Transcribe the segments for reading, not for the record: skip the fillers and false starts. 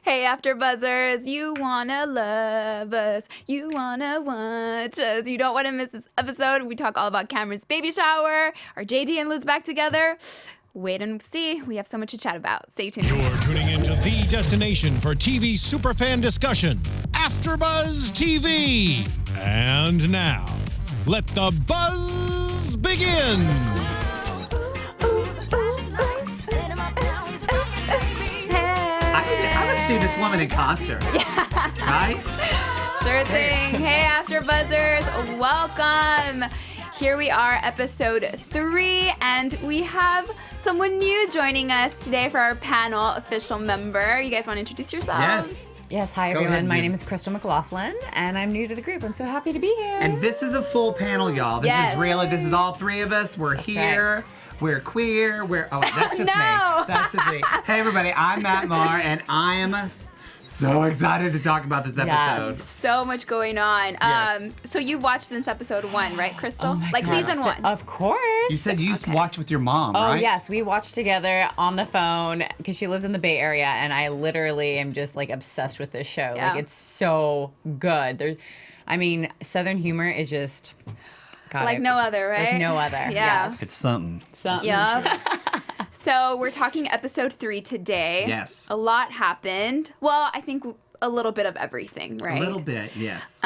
Hey, AfterBuzzers, you wanna love us, you wanna watch us, you don't wanna miss this episode. We talk all about Cameran's baby shower, are JD and Liz back together? Wait and see, we have so much to chat about. Stay tuned. You're tuning into the destination for TV superfan discussion, AfterBuzz TV. And now, let the buzz begin. I would see this woman in concert. Yeah. Right? Sure thing. Hey, AfterBuzzers, welcome. Here we are, episode 3, and we have someone new joining us today for our panel official member. You guys want to introduce yourselves? Yes, hi everyone. My name is Cristal McLaughlin, and I'm new to the group. I'm so happy to be here. And this is a full panel, y'all. This is all three of us. We're here. Right. We're queer. That's just me. No. That's just me. Hey everybody, I'm Matt Marr, and I am so excited to talk about this episode. Yes. So much going on. Yes. So you've watched since episode 1, right, Cristal? Oh my like God. season 1. Of course. You said you used to watch with your mom, Oh, right? yes. We watched together on the phone because she lives in the Bay Area, and I literally am just like obsessed with this show. Yeah. Like, it's so good. Southern humor is just Like no other, right? Like no other. Yeah. Yes. It's something. Yep. So we're talking episode 3 today. Yes. A lot happened. Well, I think a little bit of everything, right? A little bit, yes.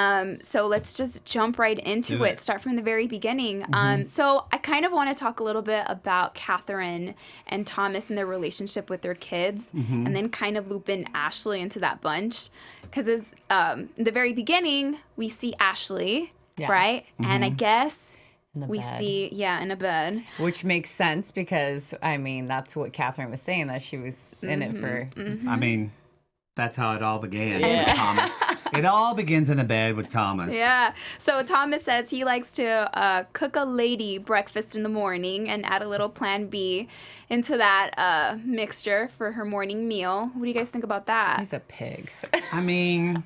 So let's just jump right into do it. it. Start from the very beginning. So I kind of want to talk a little bit about Catherine and Thomas and their relationship with their kids, and then kind of loop in Ashley into that bunch. Because in the very beginning, we see Ashley, Yes. right? And I guess we bed. see, in a bed. Which makes sense because, that's what Catherine was saying, that she was in it for... I mean, that's how it all began with Yeah. Thomas. It all begins in a bed with Thomas. Yeah. So Thomas says he likes to cook a lady breakfast in the morning and add a little plan B into that mixture for her morning meal. What do you guys think about that? He's a pig. I mean,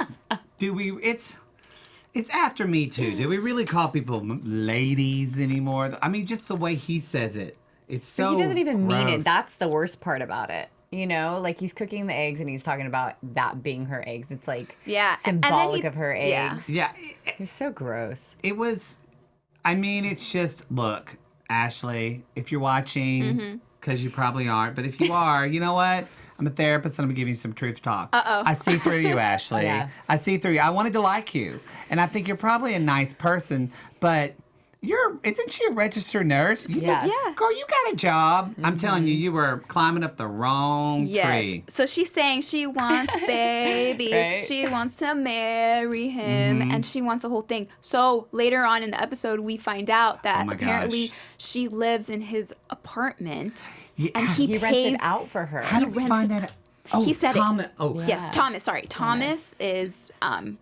it's after Me Too. Do we really call people ladies anymore? I mean, just the way he says it. It's so He doesn't even mean it. gross. That's the worst part about it. You know, like he's cooking the eggs and he's talking about that being her eggs. It's like and then symbolic he- of her yeah. eggs. Yeah, It's so gross. it was. I mean, it's just look, Ashley, if you're watching, because you probably aren't, but if you are, you know what? I'm a therapist and I'm gonna give you some truth talk. Uh-oh. I see through you, Ashley. Yes. I see through you. I wanted to like you, and I think you're probably a nice person, but. Isn't she a registered nurse? Yes. Yeah. Girl, you got a job. I'm telling you, you were climbing up the wrong tree. So she's saying she wants babies. Right. She wants to marry him, and she wants the whole thing. So later on in the episode, we find out that Oh my apparently gosh. she lives in his apartment, Yeah. and he He rents pays. it out for her. How did we rents find it- that out? Oh, He said it. Thomas. Oh, Yes, Thomas. Sorry, Thomas is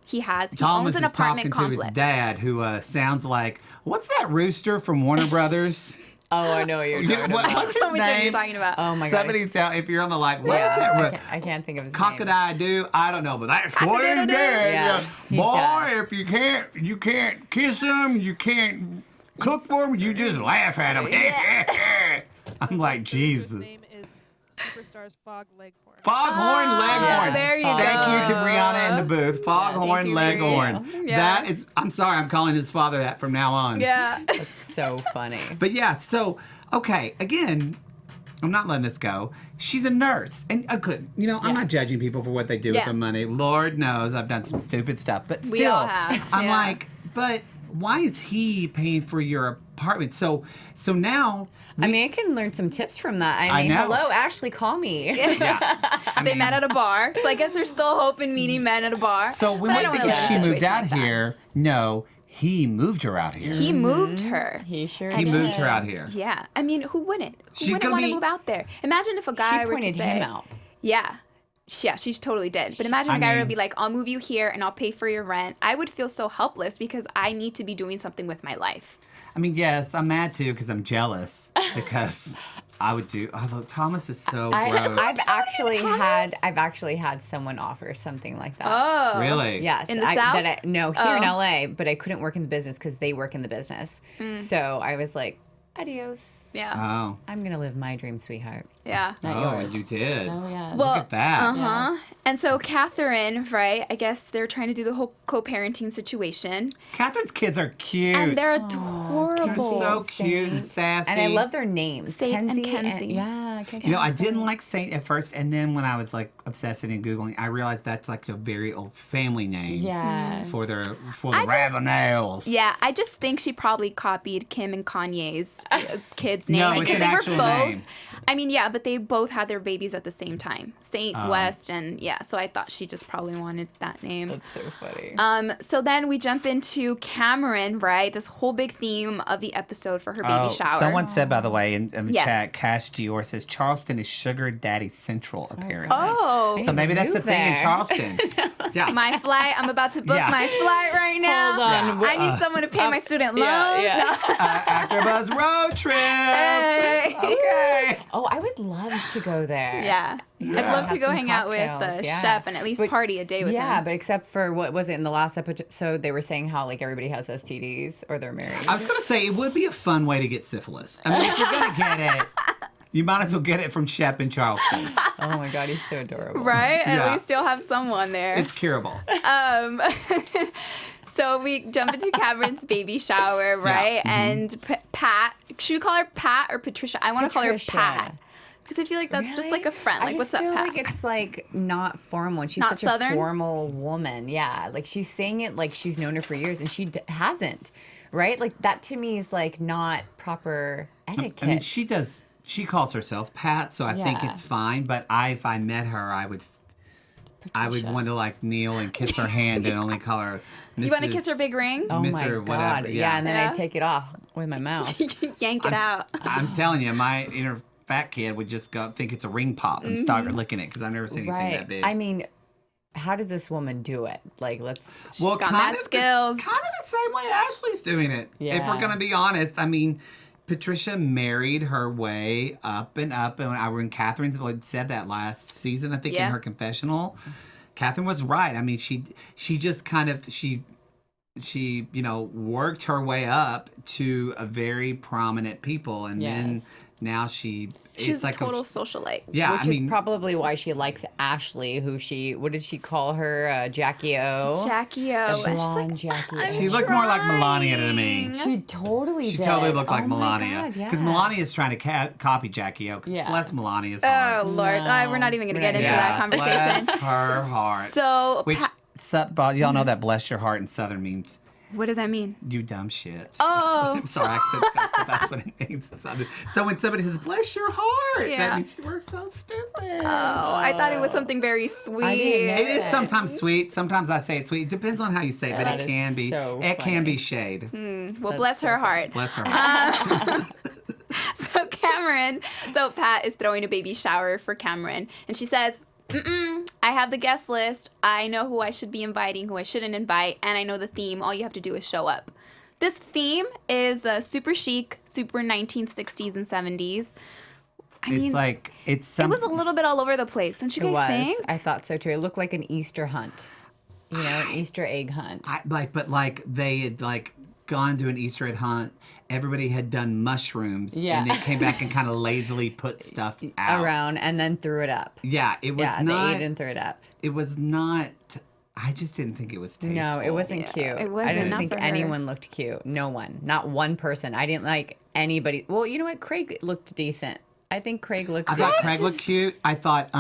he owns Thomas an is apartment talking complex. to his dad, who sounds like, what's that rooster from Warner Brothers? Oh, I know what you're talking about. What's his Which one you're name? talking about? Oh my God. Somebody tell if you're on the live. What is that? I can't think of his name. Cockadoo? I don't know, but that's what it is. Yeah, he Boy, does. if you can't kiss them, you can't cook for them, you just laugh at them. I'm like, Jesus. His name is Superstar's Fog Leghorn. Foghorn Leghorn. there you Thank go. you to Brianna in the booth. Foghorn you, Leghorn. Brianna. Yeah. That is. I'm sorry. I'm calling his father that from now on. Yeah. So funny. But yeah. So okay. Again, I'm not letting this go. She's a nurse, and I could. You know, I'm not judging people for what they do with Yeah. their money. Lord knows I've done some stupid stuff, but still, We all have, I'm yeah. like, but why is he paying for your apartment? So now. I can learn some tips from that. I mean, know. hello, Ashley, call me. They met at a bar, so I guess there's still hope in meeting men at a bar. So we But I might don't think wanna if live she in a moved situation out like that. here. No, he moved her out here. He moved her. He sure He did. moved her out here. Yeah, I mean, who wouldn't? Who She's wouldn't gonna want to be- move out there? Imagine if a guy She were to pointed say, him out. Yeah, she's totally dead. But imagine I a guy mean- would be like, "I'll move you here and I'll pay for your rent." I would feel so helpless because I need to be doing something with my life. I mean, yes, I'm mad too because I'm jealous because I would do. Although Thomas is so gross. I've actually had someone offer something like that. Oh, Really? Yes. In the South? No, here in Oh. LA, but I couldn't work in the business because they work in the business. So I was like, adios. Yeah. Oh. I'm gonna live my dream, sweetheart. Yeah. Not Oh, yours. you did. Oh yeah. Well, Look at that. Uh-huh. Yes. And so Catherine, right, I guess they're trying to do the whole co-parenting situation. Catherine's kids are cute. And they're They're adorable. so cute and sassy. And I love their names. Saint and Kenzie Kenzie. yeah, Kenzie. You know, I didn't like Saint at first, and then when I was like obsessing and Googling, I realized that's like a very old family name. Yeah. For the I just- Ravenels. Yeah, I just think she probably copied Kim and Kanye's kids' name. No, it's because an they were actual both, name. I mean, yeah, but they both had their babies at the same time. Saint, Oh. West, and yeah, so I thought she just probably wanted that name. That's so funny. So then we jump into Cameran, right? This whole big theme of the episode for her baby shower. Someone said, by the way, in the Yes. chat, Cash Dior says Charleston is Sugar Daddy Central, apparently. Oh, So maybe that's a move thing in there. Charleston. Yeah. my flight. I'm about to book Yeah. my flight right now. Hold on. I need someone to pay my student loans. AfterBuzz road trip. Hey. Okay. Oh, I would love to go there. Yeah. I'd love Have to go some hang out with cocktails, yeah. Shep and at least But- party a day with Yeah, him. but except for what was it in the last episode? They were saying how like everybody has STDs or they're married. I was going to say, it would be a fun way to get syphilis. I mean, if you're going to get it, you might as well get it from Shep in Charleston. Oh my god, he's so adorable. Right? Yeah. At least you'll have someone there. It's curable. So we jump into Cameron's baby shower, right? And Pat, should we call her Pat or Patricia? I want to call her Patricia. Pat. Because I feel like that's just Really? like a friend. Like, I what's just up, feel Pat? like it's like not formal. And she's Not such Southern? a formal woman. Yeah, like she's saying it like she's known her for years, and she hasn't. Right? Like that to me is like not proper etiquette. I mean, she calls herself Pat, so I think Yeah. it's fine. But if I met her, I would Patricia. want to like kneel and kiss her hand and only call her Mrs. You want to kiss her big ring? Oh Miss my her god! whatever, yeah. And then Yeah. I take it off with my mouth. Yank it out. I'm telling you, my inner fat kid would just go think it's a ring pop and start licking it because I've never seen anything that big. I mean, how did this woman do it? Like, let's. well, got mad skills. Kind of the same way Ashley's doing it. If we're Yeah. gonna be honest, I mean, Patricia married her way up and up, and when Catherine's said that last season, I think Yeah. in her confessional, Catherine was right. I mean, she just kind of she worked her way up to a very prominent people, and then Yes. now she She's it's a like total socialite. yeah. Which I mean, is probably why she likes Ashley, who what did she call her? Jackie O. Jackie O. And she's Blonde like, Jackie I'm O. she looked more like Melania to me. trying. She totally She did. totally looked like Oh my Melania. God, Because yeah. Melania's trying to copy Jackie O. Because Yeah. bless Melania's Oh, heart. Lord. We're not even going to get into yeah, that conversation. bless her heart. So, Which, y'all know that bless your heart in Southern means what does that mean? you dumb shit. Oh. I'm sorry, I said that, but that's what it means in Southern. So when somebody says, bless your heart, Yeah. that means you were so stupid. Oh, I thought it was something very sweet. didn't know. It is sometimes sweet. Sometimes I say it's sweet. It depends on how you say it, but That it is can be. so It can be funny. shade. Well, That's bless so her funny. heart. Bless her heart. So Pat is throwing a baby shower for Cameran, and she says, I have the guest list. I know who I should be inviting, who I shouldn't invite, and I know the theme. All you have to do is show up. This theme is super chic, super 1960s and 70s. I mean, It's like, it's it some. was a little bit all over the place, don't you It guys was. think? I thought so too. It looked like an Easter hunt. You know, an Easter egg hunt. They had gone to an Easter egg hunt. Everybody had done mushrooms. Yeah. And they came back and kind of lazily put stuff out. Around and then threw it up. Yeah, it was Yeah, not. they ate and threw it up. It was not. I just didn't think it was tasteful. No, it wasn't Yeah, cute. it wasn't I didn't enough think for her. anyone looked cute. No one. Not one person. I didn't like anybody. Well, you know what? Craig looked decent. I think Craig looked I decent. thought Craig looked cute. I thought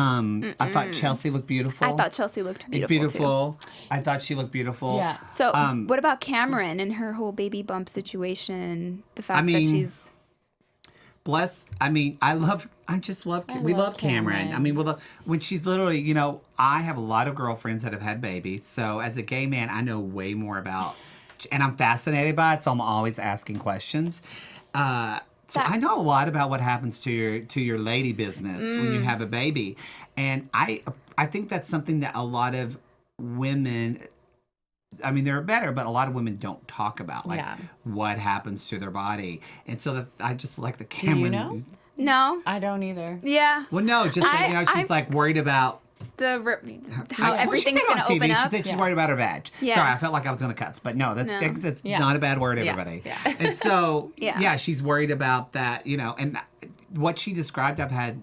Chelsea looked beautiful. I thought Chelsea looked beautiful, too. I thought she looked beautiful. Yeah. So, what about Cameran and her whole baby bump situation? The fact that mean, she's I just love. We love Cameran. Cameran. I mean, when she's literally, I have a lot of girlfriends that have had babies. So as a gay man, I know way more about, and I'm fascinated by it. So I'm always asking questions. So I know a lot about what happens to your lady business when you have a baby, and I think that's something that a lot of women. I mean, they're better, but a lot of women don't talk about what happens to their body, and so I just like the Cameran. know? no. I don't either. Yeah. Well, no, just that, she's I'm- worried about how everything's going gonna to open She up. said she's worried about her vag. Yeah. Sorry, I felt like I was going to cuss, but no, that's not a bad word, everybody. Yeah. And so, Yeah. she's worried about that, and what she described, I've had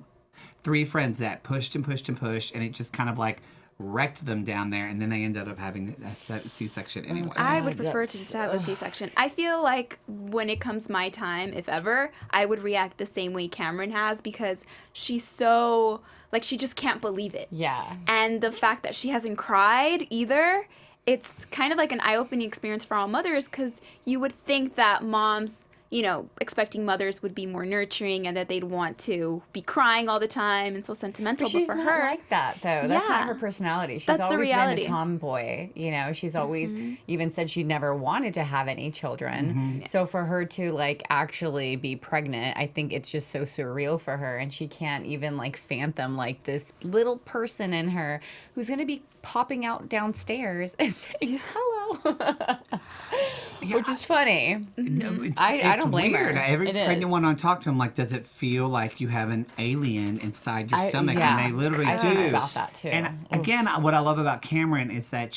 3 friends that pushed and pushed and pushed, and it just kind of like wrecked them down there, and then they ended up having a C-section anyway. I would prefer to just have a C-section. I feel like when it comes my time, if ever, I would react the same way Cameran has, because she's so, like, she just can't believe it. Yeah. And the fact that she hasn't cried either, it's kind of like an eye-opening experience for all mothers, because you would think that moms, expecting mothers would be more nurturing and that they'd want to be crying all the time and so sentimental. She's but for not her, like that, though. That's Yeah. not her personality. She's That's the always reality. been a tomboy. She's always even said she never wanted to have any children. So for her to, like, actually be pregnant, I think it's just so surreal for her. And she can't even, like, fathom, like, this little person in her who's going to be popping out downstairs and saying hello. Which is funny. I don't blame her. Every It pregnant is. one I talk to, I'm like, does it feel like you have an alien inside your stomach? yeah. And they literally I do. thought about that, too. And again, what I love about Cameran is that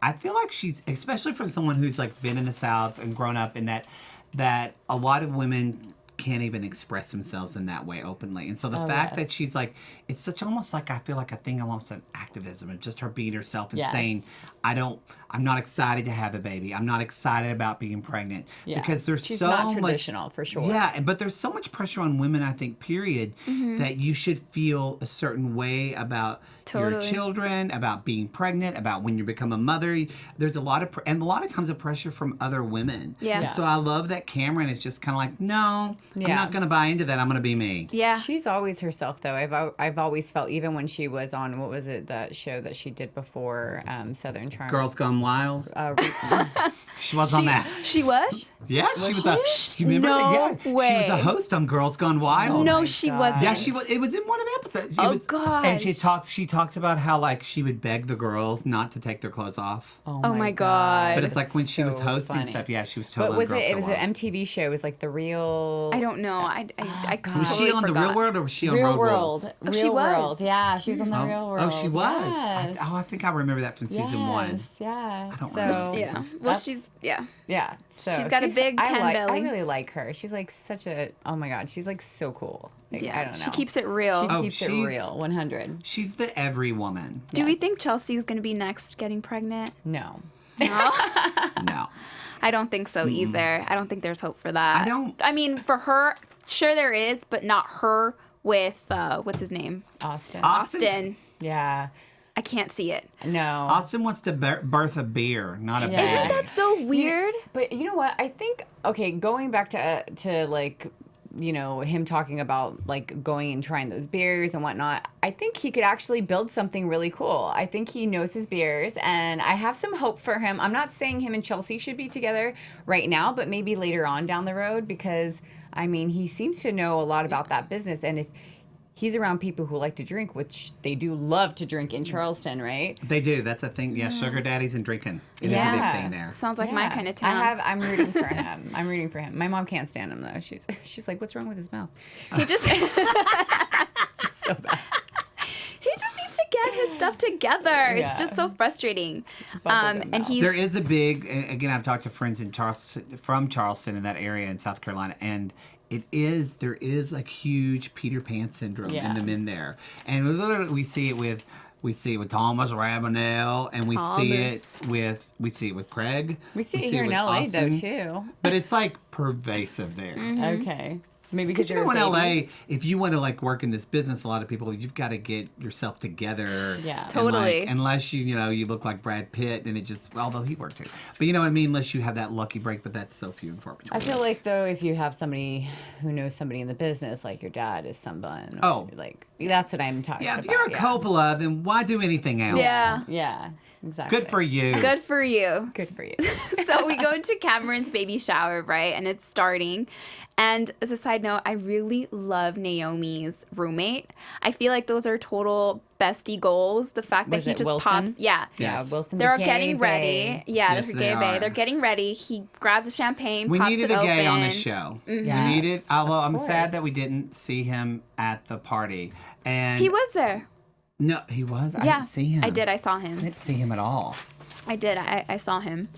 I feel like she's, especially from someone who's like been in the South and grown up in that a lot of women can't even express themselves in that way openly. And so the fact that she's like, it's such almost like, I feel like a thing almost an activism and just her being herself and saying, I'm not excited to have a baby. I'm not excited about being pregnant. Yeah. Because there's She's so not much traditional, for sure. Yeah, but there's so much pressure on women, I think, period, that you should feel a certain way about your Totally. children, about being pregnant, about when you become a mother. There's a lot of and a lot of times of pressure from other women. Yeah. Yeah. So I love that Cameran is just kind of like, no, I'm Yeah. not going to buy into that. I'm going to be me. Yeah. She's always herself, though. I've always felt, even when she was on, what was it, that show that she did before Southern Charm? Girls Gone Wild. Uh, She was on that. She was? Yeah, she was a. You remember? No Yeah, she was way. a host on Girls Gone Wild. No, my she God. wasn't. Yeah, she was. It was in one of the episodes. Oh, gosh. And she talks about how like she would beg the girls not to take their clothes off. Oh my God. But it's like when she was so hosting funny. stuff. Yeah, she was But totally. was on Girls it? It Gone was an Wild. MTV show. It was like The Real. I don't know. I God. Was totally she on forgot. The Real World or was she on Real Road World. Rules? Oh, Real she was. World. Yeah, she was on The Real World. Oh, she was. Yes. I think I remember that from season 1. Yeah. I don't so, remember season. Yeah. Well, That's- she's, yeah. Yeah. So She's got a big tan I belly. really like her. She's like such a. Oh my God. She's like so cool. Like, Yeah. I don't know. She keeps it real. She Oh, keeps it she's- real. 100. She's the every woman. Do we Yes. think Chelsea's going to be next getting pregnant? No. No. No. I don't think so either. I don't think there's hope for that. I don't- I mean, for her, sure there is, but not her with, what's his name? Austin. Austin. Yeah. I can't see it. No. Austin wants to birth a beer, not a Yeah. baby. Isn't that so weird? But you know what? I think, okay, going back to like, him talking about like going and trying those beers and whatnot, I think he could actually build something really cool. I think he knows his beers, and I have some hope for him. I'm not saying him and Chelsea should be together right now, but maybe later on down the road, because I mean, he seems to know a lot about that business. And if he's around people who like to drink, which they do love to drink in Charleston, right? They do. That's a thing. Yeah, sugar daddies and drinking. It is a big thing there. Sounds like my kind of town. I'm rooting for him. I'm rooting for him. My mom can't stand him though. She's like, what's wrong with his mouth? He just So bad. he just needs to get his stuff together. It's Yeah. just so frustrating. Bubblegum And mouth. he's There is a big, again, I've talked to friends in Charleston, from Charleston in that area in South Carolina, and there is like huge Peter Pan syndrome Yeah. in the men there. And literally we see it with Thomas Ravenel, and we see it with Craig. We see it here in with LA though Austin. too. But it's like pervasive there. Okay. Maybe Because because you know, in you're a baby. LA, if you want to like work in this business, a lot of people, you've got to get yourself together. Yeah. And, Totally. like, unless you look like Brad Pitt, and it just, although he worked too. But you know what I mean? Unless you have that lucky break, but that's so few and far between. I feel like though, if you have somebody who knows somebody in the business, like your dad is someone. Oh. Like that's what I'm talking Yeah, about. if you're a Coppola, then why do anything else? yeah. Yeah. Exactly. Good for you. Good for you. Good for you. So we go into Cameran's baby shower, right? And it's starting. And as a side note, I really love Naomi's roommate. I feel like those are total bestie goals. The fact that Was he it just Wilson? pops. Yeah. Yeah, Yes. Wilson. They're the getting gay ready. bae. Yeah, Yes, they're they gay bae. are. They're getting ready. He grabs a champagne, We pops needed it a gay on open. this show. Yes. We needed. Although I'm course. sad that we didn't see him at the party. And He was there. No, he was? I Yeah, didn't see him. I did. I saw I him. didn't see him at all. I did. I saw him.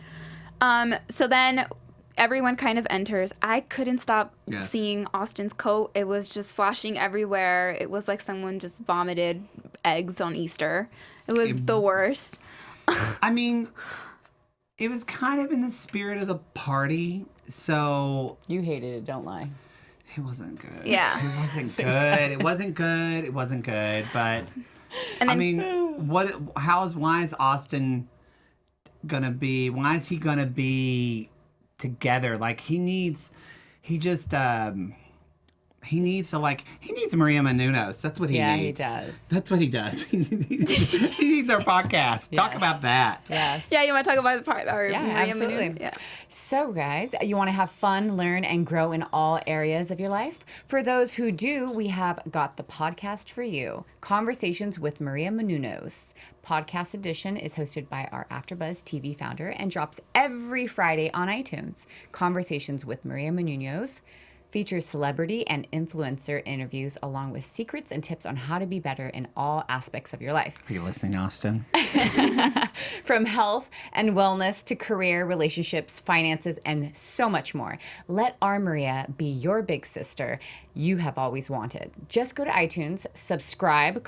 So then everyone kind of enters. I couldn't stop seeing Austin's coat. It was just flashing everywhere. It was like someone just vomited eggs on Easter. It was the worst. I mean, it was kind of in the spirit of the party, so... You hated it, don't lie. It wasn't good. Yeah. It wasn't good. It wasn't good. It wasn't good, but... And then, I mean, why is Austin gonna be, why is he gonna be together? Like, he needs Maria Menounos. That's what he Yeah, needs. he does. That's what he does. He needs our podcast. Talk about that. Yes. yeah, you want to talk about the part? Or Yeah, Maria absolutely. Menounos? Yeah. So, guys, you want to have fun, learn, and grow in all areas of your life? For those who do, we have got the podcast for you. Conversations with Maria Menounos. Podcast edition is hosted by our AfterBuzz TV founder and drops every Friday on iTunes. Conversations with Maria Menounos features celebrity and influencer interviews along with secrets and tips on how to be better in all aspects of your life. Are you listening, Austin? From health and wellness to career, relationships, finances, and so much more. Let our Maria be your big sister you have always wanted. Just go to iTunes, subscribe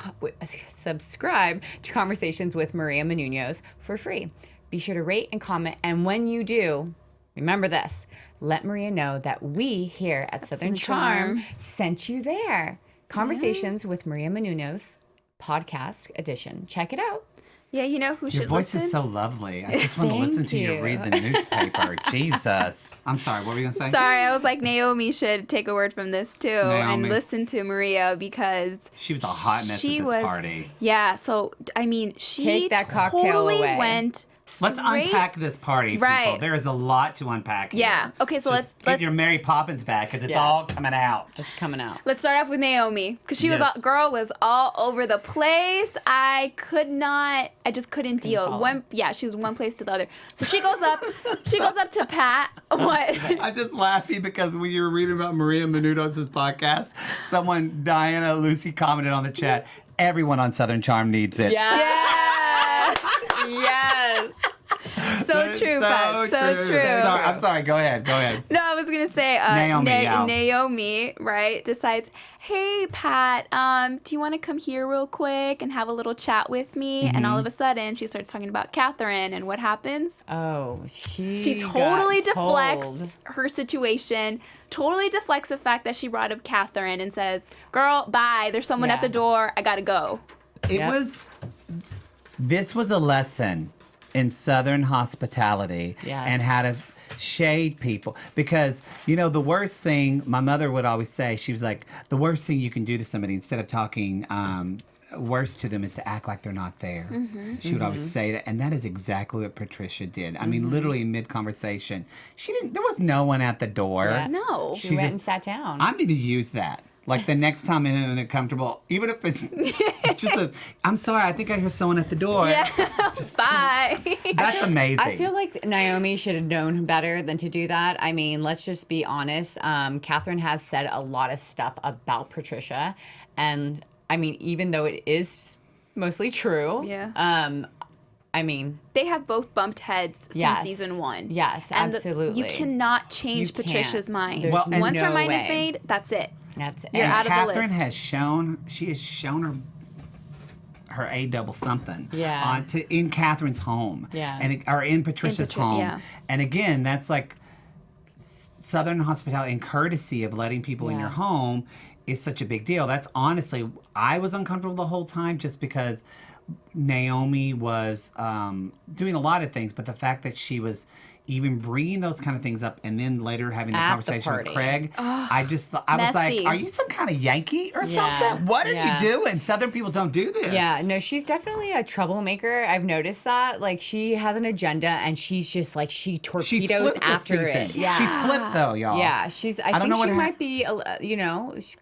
to Conversations with Maria Menounos for free. Be sure to rate and comment, and when you do, remember this. Let Maria know that we here at Southern Charm sent you there. Conversations with Maria Menounos, podcast edition. Check it out. Yeah, you know who Your should voice listen? is so lovely. I just want to listen to you read the newspaper. Jesus. I'm sorry, what were you going to say? Sorry, I was like, Naomi should take a word from this too and Naomi. listen to Maria because She was a hot mess at this party. Yeah, so I mean, she Take that cocktail totally away. went Let's unpack this party, people. Right. There is a lot to unpack here. Yeah. Okay, so Just get your Mary Poppins back because it's all coming out. It's coming out. Let's start off with Naomi because she Yes. was all over the place. I just couldn't deal. follow. She was one place to the other. So she goes up to Pat. What? I'm just laughing because when you were reading about Maria Menounos' podcast, Diana Lucy commented on the chat, everyone on Southern Charm needs it. Yes. Yes. So true, Pat. So true. Sorry, I'm sorry. Go ahead. No, I was gonna say Naomi, right, decides, hey Pat, do you want to come here real quick and have a little chat with me? And all of a sudden she starts talking about Catherine, and what happens? Oh, she totally got deflects told. her situation, totally deflects the fact that she brought up Catherine and says, girl, bye, there's someone at the door, I gotta go. This was a lesson in Southern hospitality and how to shade people. Because, the worst thing, my mother would always say, she was like, the worst thing you can do to somebody instead of talking worse to them is to act like they're not there. She would always say that. And that is exactly what Patricia did. I mean, literally mid-conversation, there was no one at the door. Yeah. No. She went and sat down. I'm going to use that. Like the next time I'm uncomfortable, even if it's just I'm sorry, I think I hear someone at the door. Yeah. Bye. That's amazing. I feel like Naomi should have known better than to do that. I mean, let's just be honest. Catherine has said a lot of stuff about Patricia. And I mean, even though it is mostly true. Yeah. I mean, they have both bumped heads since season 1. Yes, and absolutely. You cannot change You can't. Patricia's mind. There's Once her no mind way. is made, that's it. That's it. You're and out of the Catherine list. has shown her A double something. Yeah. In Catherine's home. Yeah. Or in Patricia's home. Yeah. And again, that's like Southern hospitality and courtesy of letting people in your home is such a big deal. That's honestly, I was uncomfortable the whole time just because Naomi was doing a lot of things, but the fact that she was even bringing those kind of things up and then later having the At the conversation with party. Craig, I was like, messy. are you some kind of Yankee or Yeah, something? What are yeah. you doing? Southern people don't do this. Yeah, no, she's definitely a troublemaker. I've noticed that. Like, she has an agenda, and she's just like, she She's torpedoes flipped this after it. season. Yeah. She's flipped though, y'all. Yeah, I don't think know what she hap- might be,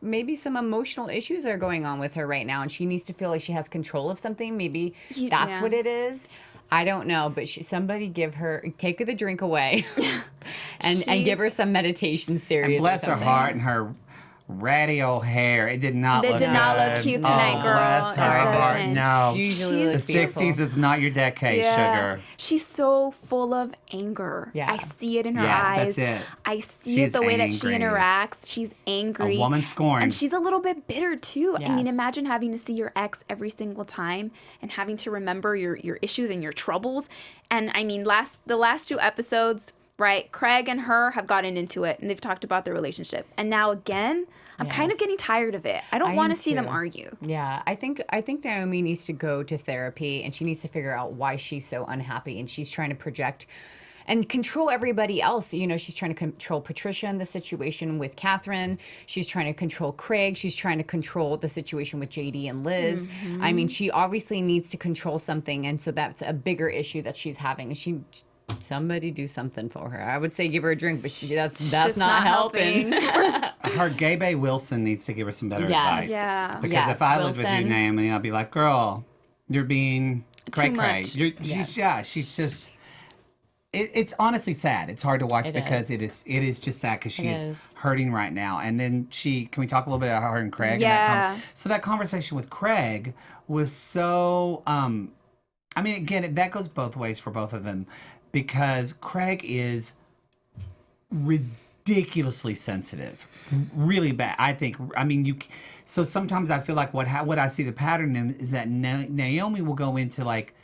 maybe some emotional issues are going on with her right now, and she needs to feel like she has control of something. Maybe that's Yeah. what it is. I don't know, but somebody take the drink away and give her some meditation series. And bless her or something. heart and her ratty old hair. It did not It look did not look good. cute tonight, Oh, girl. bless It her heart. doesn't. No. Usually The looks beautiful. 60s is not your decade, sugar. She's so full of anger. Yeah. I see it in her Yes, eyes. that's it. I see She's it the way that she angry. interacts. She's angry. A woman scorned. And she's a little bit bitter too. I mean, Yes. imagine having to see your ex every single time and having to remember your issues and your troubles. And I mean, the last 2 episodes, right? Craig and her have gotten into it and they've talked about their relationship. And now again, I'm kind of Yes. getting tired of it. I don't I want to am see them too. argue. Yeah, I think Naomi needs to go to therapy and she needs to figure out why she's so unhappy and she's trying to project and control everybody else. You know, she's trying to control Patricia in the situation with Catherine. She's trying to control Craig. She's trying to control the situation with JD and Liz. I mean, she obviously needs to control something, and so that's a bigger issue that she's having. And somebody do something for her. I would say give her a drink, but that's just not helping. Her gay bae Wilson needs to give her some better Yes. advice. Yeah. Because Yes, if I lived with you, Wilson. Naomi, I'd be like, girl, you're being cray cray. much. She's just. It's honestly sad. It's hard to watch It because it is just sad because she's is. hurting right now. And then can we talk a little bit about her and Craig? And Yeah. so that conversation with Craig was so. I mean, again, that goes both ways for both of them, because Craig is ridiculously sensitive, really bad. I think. I mean, so sometimes I feel like what I see the pattern in is that Naomi will go into like,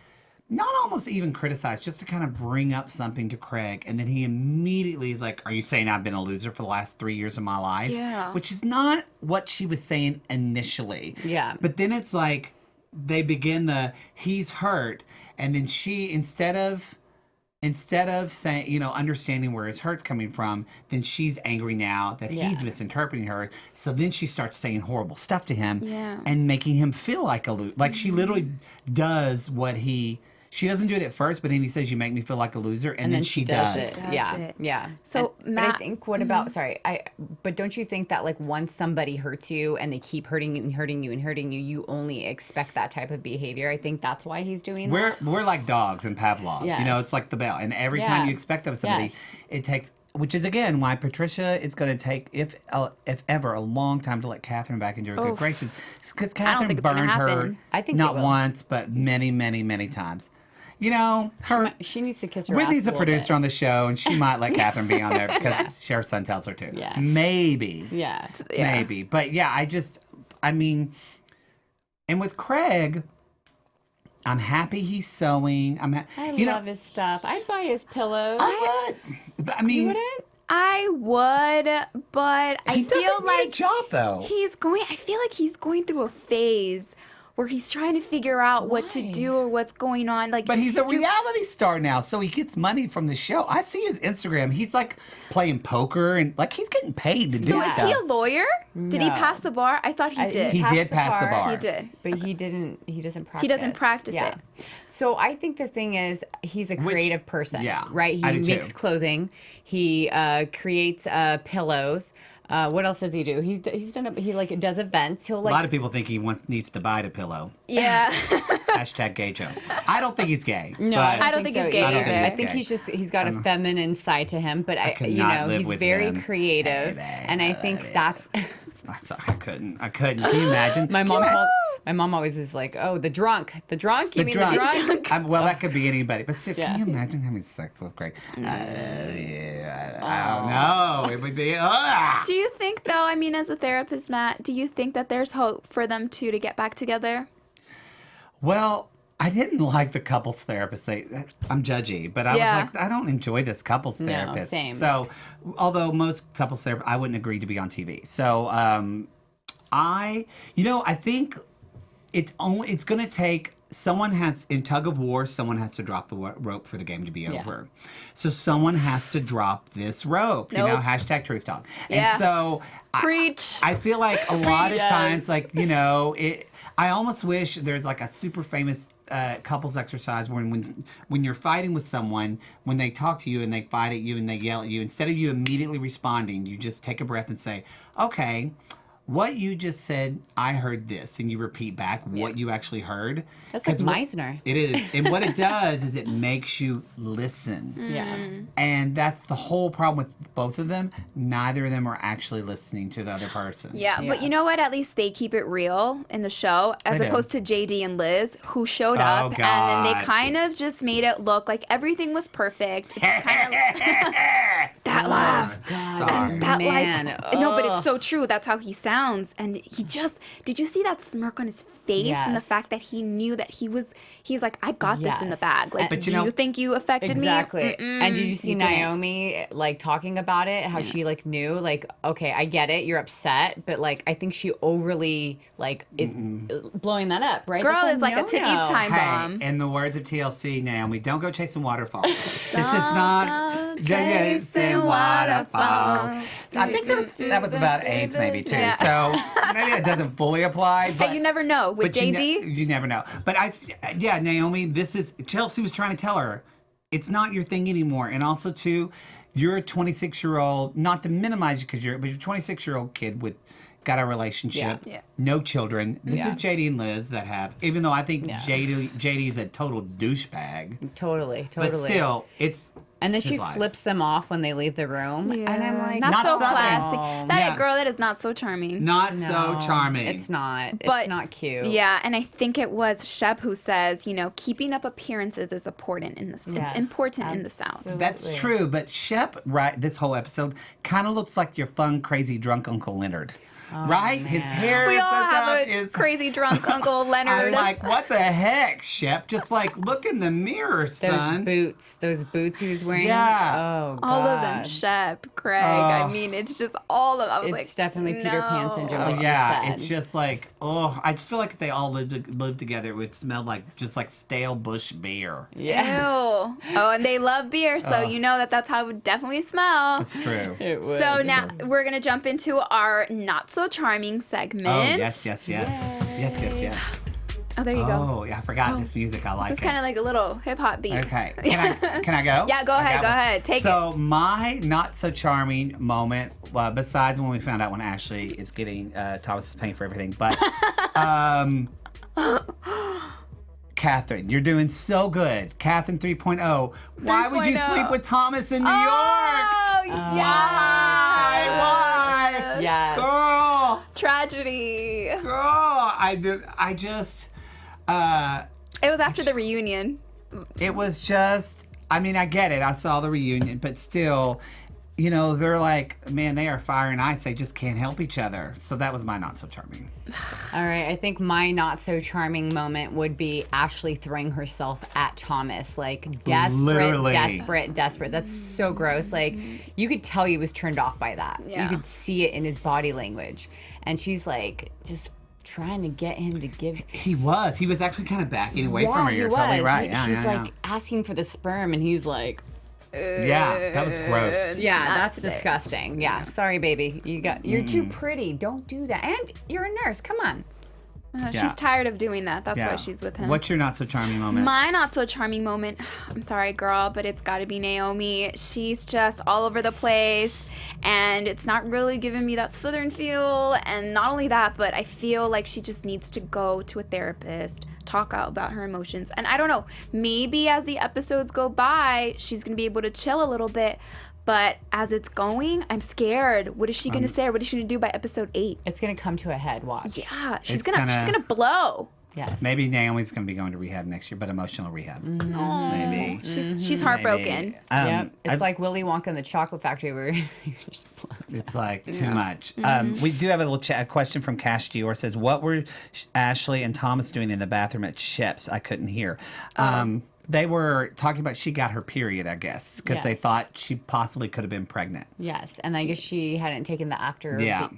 not almost even criticize, just to kind of bring up something to Craig, and then he immediately is like, "Are you saying I've been a loser for the last 3 years of my life?" Yeah. Which is not what she was saying initially. Yeah. But then it's like they begin he's hurt, and then she instead of saying, understanding where his hurt's coming from, then she's angry now that he's misinterpreting her. So then she starts saying horrible stuff to him and making him feel like a loser. Like she literally does she doesn't do it at first, but then he says, "You make me feel like a loser," and then she does. it. Does Yeah, it. yeah. So, but Matt- I think what about? Sorry, but don't you think that like once somebody hurts you and they keep hurting you and hurting you and hurting you, you only expect that type of behavior? I think that's why he's doing that. We're like dogs in Pavlov. Yes. It's like the bell, and every time you expect of somebody, Yes. it takes. Which is again why Patricia is going to take, if ever, a long time to let Catherine back into her good graces, because Catherine think it's gonna burned her. happen. I think not it will. once, but many, many, many times. Her. She needs to kiss her. Whitney's ass a little producer bit. on the show, and she might let Catherine be on there because her son tells her to. Yeah. Maybe. Yeah. Maybe. But yeah, and with Craig, I'm happy he's sewing. I love his stuff. I'd buy his pillows. I would. But, I mean, You wouldn't? I would, but I he feel doesn't like need a job though. I feel like he's going through a phase where he's trying to figure out what to Why? do or what's going on. Like, But he's a reality star now, so he gets money from the show. I see his Instagram. He's like playing poker and like he's getting paid to do so stuff. is he a lawyer? Did he No. pass the bar? I thought he did. He did pass the bar. He did. But he didn't. He doesn't practice. He doesn't practice it. So I think the thing is, he's a creative person. yeah, Right. I He do makes too. clothing. He creates pillows. What else does he do? He does events. He'll A like. lot of people think he needs to buy the pillow. Yeah. Hashtag gay joke. I don't think he's gay. No, but I don't think he's gay I don't think either. I he's think gay. he's got a feminine side to him, but could not live he's with very him. creative, and I think that's. I'm sorry, I couldn't. Can you imagine? My Can mom you called. My mom always is like, "Oh, the drunk. You mean the drunk?" Well, that could be anybody. But still, Yeah. can you imagine having sex with Craig? I don't know. It would be. Do you think, though, I mean, as a therapist, Matt, do you think that there's hope for them two to get back together? Well, I didn't like the couples therapist. I'm judgy, but I Yeah. was like, I don't enjoy this couples therapist. same. So, although most couples therapists, I wouldn't agree to be on TV. So, I think it's going to take. Someone has, in tug of war, someone has to drop the rope for the game to be over. So someone has to drop this rope, Nope. hashtag truth talk. Yeah. And so Preach. I feel like a lot of times, like, I almost wish there's like a super famous couples exercise when you're fighting with someone, when they talk to you and they fight at you and they yell at you, instead of you immediately responding, you just take a breath and say, okay, what you just said, I heard this, and you repeat back what you actually heard. That's like 'Cause what- Meisner. It is. And what it does is it makes you listen. Yeah. And that's the whole problem with both of them. Neither of them are actually listening to the other person. Yeah, Yeah. but you know what? At least they keep it real in the show, as They do. opposed to JD and Liz, who showed Oh, up and then they God. kind of just made it look like everything was perfect. It's kind of that laugh. Sorry. That Man, no, but it's ugh. so true. That's how he sounds, and he just—did you see that smirk on his face and the Yes. fact that he knew that he's like, I got this in the Yes. bag. Like, But do you know- you think you affected Exactly. me? And did you see you didn't. Naomi like talking about it? How she like knew, like, okay, I get it, you're upset, but like I think she overly like is blowing that up, right? Girl That's is like a ticking no-no. time Hey, bomb. in the words of TLC, Naomi, don't go chasing waterfalls. This is not chasing waterfalls. I think that was about AIDS maybe too. Yeah. So maybe it doesn't fully apply. But Hey, you never know with but JD. you never know. But yeah, Naomi, this is Chelsea was trying to tell her it's not your thing anymore. And also too, you're a 26-year-old. Not to minimize you, but you're a 26-year-old kid with. Got a relationship, Yeah. no children. This Yeah. is JD and Liz that have, even though I think Yeah. JD's a total douchebag, Totally. but still, it's And then his she life. flips them off when they leave the room, and I'm like, not, Not so Southern. classy. Oh. That Yeah. girl, that is not so charming. not no, so charming. It's not. But- It's not cute. Yeah, and I think it was Shep who says, keeping up appearances is important in this. Yes, it's important in the South. absolutely. That's true, but Shep, right, this whole episode kind of looks like your fun, crazy, drunk Uncle Leonard. right? His hair We is all this have up, a is- crazy drunk Uncle Leonard. I'm like, what the heck, Shep? Just like, look in the mirror, son. Those boots he was wearing. Yeah. Oh, God. all of them, Shep, Craig. I Oh. mean, it's just all of. I was It's like, definitely Peter Pan no. syndrome. Oh, like you yeah, said. it's just like, oh, I just feel like if they all lived together, it would smell like just like stale bush beer. Yeah. Ew. Oh, and they love beer, so you know that's how it would definitely smell. It's true. It was. So now we're gonna jump into our not so charming segment. Oh, yes. Oh, there you go. Oh, yeah, I forgot this music. I like This is it. kind of like a little hip hop beat. Okay. Can I go? Yeah, go I ahead, got go one. ahead. Take So my not so charming moment, besides when we found out when Ashley is getting Thomas is paying for everything, but Catherine, you're doing so good. Catherine 3.0. Why would you 3.0. sleep with Thomas in New York? Oh, Why? Why? Yes. Girl, Tragedy. I just It was after the reunion. it was just, I mean, I get it. I saw the reunion, but still, you know, they're like, man, they are fire and ice. They just can't help each other. So that was my not so charming. All right, I think my not so charming moment would be Ashley throwing herself at Thomas, like Literally. desperate. That's so gross. Like you could tell he was turned off by that. Yeah. You could see it in his body language, and she's like just trying to get him to give. He was actually kind of backing away from her. he You're was. totally right. Yeah, She's yeah, like asking for the sperm, and he's like, yeah, that was gross. yeah, Not that's today. disgusting. Yeah, sorry, baby. You're too pretty. Don't do that. And you're a nurse. Come on. Yeah. She's tired of doing that. That's Yeah. why she's with him. What's your not so charming moment? My not so charming moment, I'm sorry, girl, but it's got to be Naomi. She's just all over the place, and it's not really giving me that Southern feel. And not only that, but I feel like she just needs to go to a therapist, talk out about her emotions. And I don't know, maybe as the episodes go by, she's going to be able to chill a little bit. But as it's going, I'm scared. What is she going to say? Or what is she going to do by episode 8? It's gonna come to a head. Watch. Yeah, she's It's gonna blow. Yes. Maybe Naomi's going to be going to rehab next year, but emotional rehab. Maybe. She's heartbroken. Maybe. Yep. It's I- like Willy Wonka in the Chocolate Factory where he just blows. It's like too much. We do have a little a question from Cash Dior. Says, what were Ashley and Thomas doing in the bathroom at Shep's? I couldn't hear. They were talking about she got her period, I guess, because they Yes. thought she possibly could have been pregnant. Yes, and I guess she hadn't taken the after. Yeah.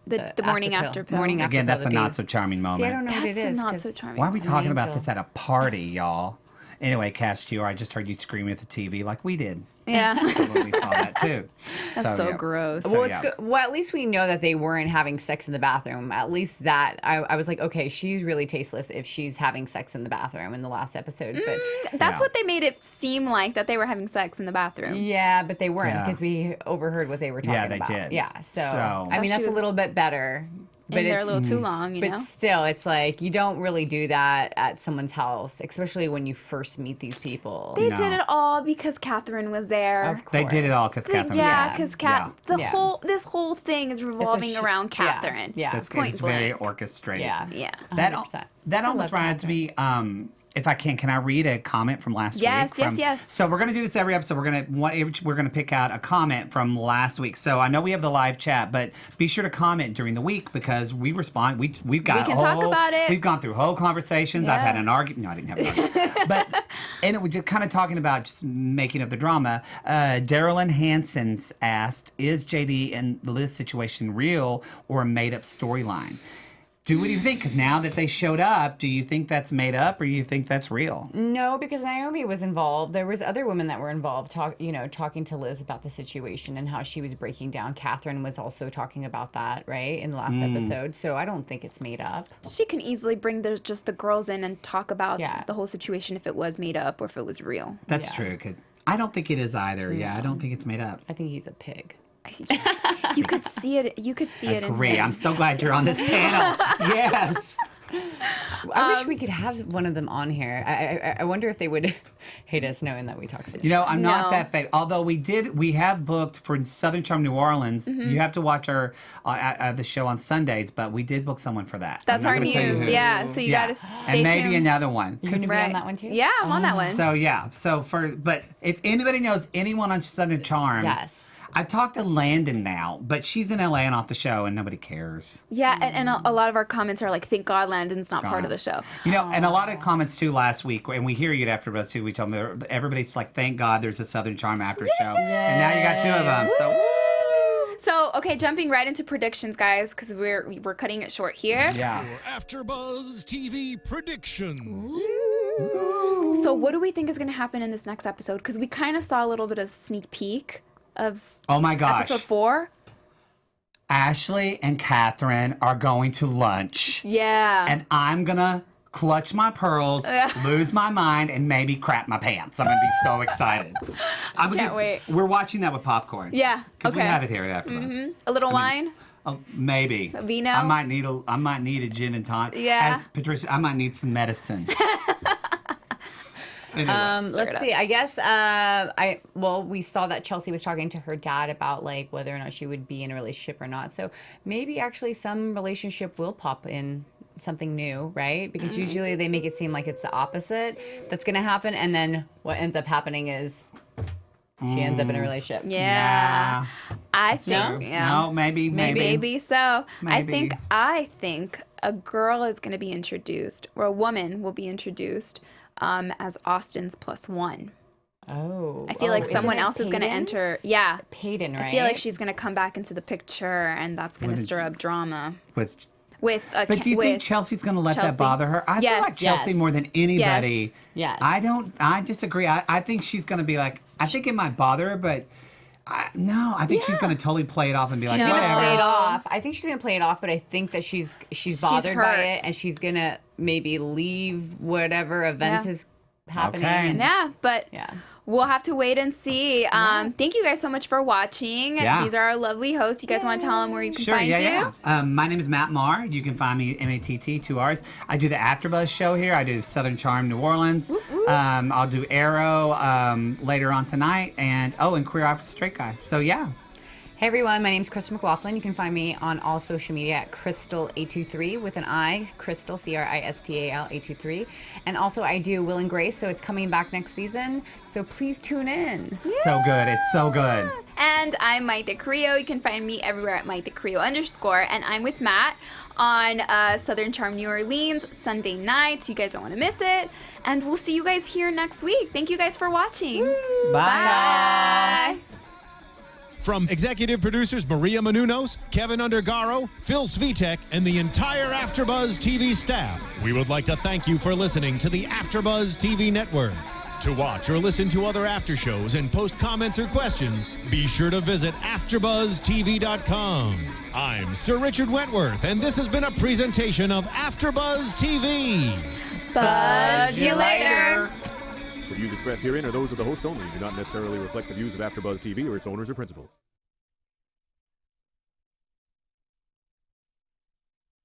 The morning after pill. Morning after Again, pill that's to a be- not so charming moment. See, I don't know what it That's is. not 'cause- so charming. Why are we talking about angel. this at a party, y'all? Anyway, Cash Dior, I just heard you screaming at the TV like we did. Yeah. So we saw that too. That's so yeah. gross. So, Well, it's yeah. good. Well, at least we know that they weren't having sex in the bathroom. At least that I was like, okay, she's really tasteless if she's having sex in the bathroom in the last episode. But That's Yeah. what they made it seem like, that they were having sex in the bathroom. yeah, but they weren't Yeah. because we overheard what they were talking they about. did. Yeah, so So- I mean She that's a was- little bit better. in there a little too long, you know? But still, it's like you don't really do that at someone's house, especially when you first meet these people. They did it all because Catherine was there. Of course. They did it all because Catherine Yeah, was because there. this whole thing is revolving around Catherine. Yeah. That's Point it's very blank. orchestrated. Yeah. Yeah. That 100%. that I almost love reminds me. If I can I read a comment from last Yes, week? yes. So we're gonna do this every episode. We're gonna pick out a comment from last week. So I know we have the live chat, but be sure to comment during the week because we respond. We've got We can talk about it. We've gone through whole conversations. I've had an argument. No, I didn't have an argument. But and it was just kind of talking about just making of the drama. Darylyn Hansen asked, "Is JD and Liz situation real or a made up storyline?" What do you think? Because now that they showed up, do you think that's made up or do you think that's real? No, because Naomi was involved. There was other women that were involved, talking to Liz about the situation and how she was breaking down. Catherine was also talking about that, right, in the last episode. So I don't think it's made up. She can easily bring just the girls in and talk about Yeah. the whole situation if it was made up or if it was real. That's true. I don't think it is either. Yeah, I don't think it's made up. I think he's a pig. You could see it. You could see it in Agree. him. I'm so glad you're on this panel. Yes. I wish we could have one of them on here. I wonder if they would hate us knowing that we talk so much. You know, I'm not No. that fake. Although we have booked for Southern Charm New Orleans. You have to watch our the show on Sundays, but we did book someone for that. That's I'm not our gonna tell you news. who. Yeah. So you gotta stay and maybe tuned. another one. You're gonna be on that one too? Yeah, I'm on that one. So yeah. But if anybody knows anyone on Southern Charm, Yes. I've talked to Landon now, but she's in LA and off the show, and nobody cares. Yeah, and a lot of our comments are like, "Thank God Landon's not part of the show." You know, and a lot of comments too last week, and we hear you at AfterBuzz too. We told them everybody's like, "Thank God there's a Southern Charm after show," and now you got two of them. So. So okay, jumping right into predictions, guys, because we're cutting it short here. Yeah. AfterBuzz TV predictions. So what do we think is going to happen in this next episode? Because we kind of saw a little bit of sneak peek of Oh my gosh. episode 4. Ashley and Catherine are going to lunch. Yeah. And I'm going to clutch my pearls, lose my mind, and maybe crap my pants. I'm going to be so excited. Can't wait. We're watching that with popcorn. Yeah, Because we okay. have it here at AfterBuzz. A little wine. Oh, maybe. A vino? I might need a gin and tonic. Yeah. As Patricia, I might need some medicine. Anyway. Let's see. I guess we saw that Chelsea was talking to her dad about like whether or not she would be in a relationship or not. So maybe actually some relationship will pop in something new, right? Because usually they make it seem like it's the opposite that's going to happen, and then what ends up happening is she ends up in a relationship. Yeah. I think. No? Yeah. No, maybe. Maybe so. Maybe. I think a girl is going to be introduced, or a woman will be introduced as Austin's +1. Oh. I feel like isn't someone it else is going to Peyton? enter. Yeah. Peyton, right? I feel like she's going to come back into the picture, and that's going What to is- stir up drama. But do you think Chelsea's going to let Chelsea? that bother her? I feel Yes. like Chelsea Yes. more than anybody. Yes. I disagree. I think she's going to be like, I think it might bother her, but I think she's going to totally play it off and be like, She's gonna whatever. play it off. I think she's gonna play it off, but I think that she's bothered by hurt. it, and she's gonna maybe leave whatever event Yeah. is happening. Okay. And, Yeah, but yeah. we'll have to wait and see. Thank you guys so much for watching. Yeah. These are our lovely hosts. You guys want to tell them where you can Sure, find you? My name is Matt Marr. You can find me MATT, 2 R's. I do the AfterBuzz show here. I do Southern Charm New Orleans. I'll do Arrow later on tonight, and Queer Eye for the Straight Guy. So yeah. Hey everyone, my name's Cristal McLaughlin. You can find me on all social media at Cristal823 with an I, Cristal, Cristal 823. And also I do Will and Grace, so it's coming back next season. So please tune in. So good. It's so good. And I'm Mayte Carillo. You can find me everywhere at Mayte Carillo _. And I'm with Matt on Southern Charm New Orleans Sunday nights. You guys don't want to miss it. And we'll see you guys here next week. Thank you guys for watching. Bye. From executive producers Maria Menounos, Kevin Undergaro, Phil Svitek, and the entire AfterBuzz TV staff, we would like to thank you for listening to the AfterBuzz TV network. To watch or listen to other after shows and post comments or questions, be sure to visit AfterBuzzTV.com. I'm Sir Richard Wentworth, and this has been a presentation of AfterBuzz TV. Buzz you later. The views expressed herein are those of the hosts only and do not necessarily reflect the views of AfterBuzz TV or its owners or principals.